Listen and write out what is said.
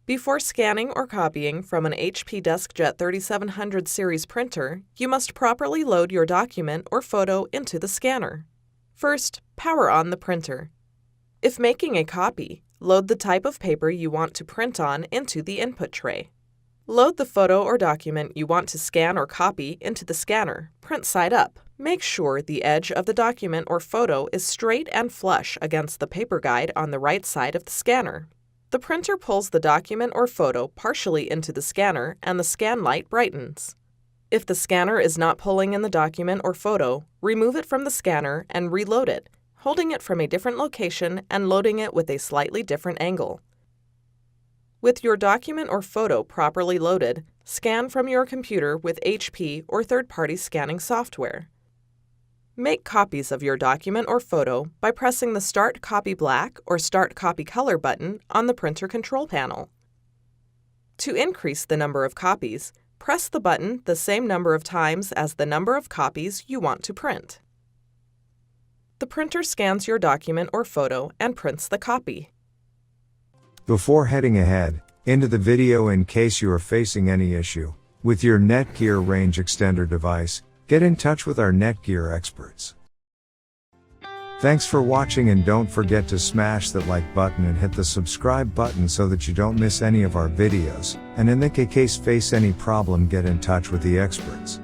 Before scanning or copying from an HP DeskJet 3700 series printer, you must properly load your document or photo into the scanner. First, power on the printer. If making a copy, load the type of paper you want to print on into the input tray. Load the photo or document you want to scan or copy into the scanner, print side up. Make sure the edge of the document or photo is straight and flush against the paper guide on the right side of the scanner. The printer pulls the document or photo partially into the scanner and the scan light brightens. If the scanner is not pulling in the document or photo, remove it from the scanner and reload it, holding it from a different location and loading it with a slightly different angle. With your document or photo properly loaded, scan from your computer with HP or third-party scanning software. Make copies of your document or photo by pressing the Start Copy Black or Start Copy Color button on the printer control panel. To increase the number of copies, press the button the same number of times as the number of copies you want to print. The printer scans your document or photo and prints the copy. Before heading ahead into the video, in case you are facing any issue with your Netgear range extender device, get in touch with our Netgear experts. Thanks for watching, and don't forget to smash that like button and hit the subscribe button so that you don't miss any of our videos, and in the case face any problem, get in touch with the experts.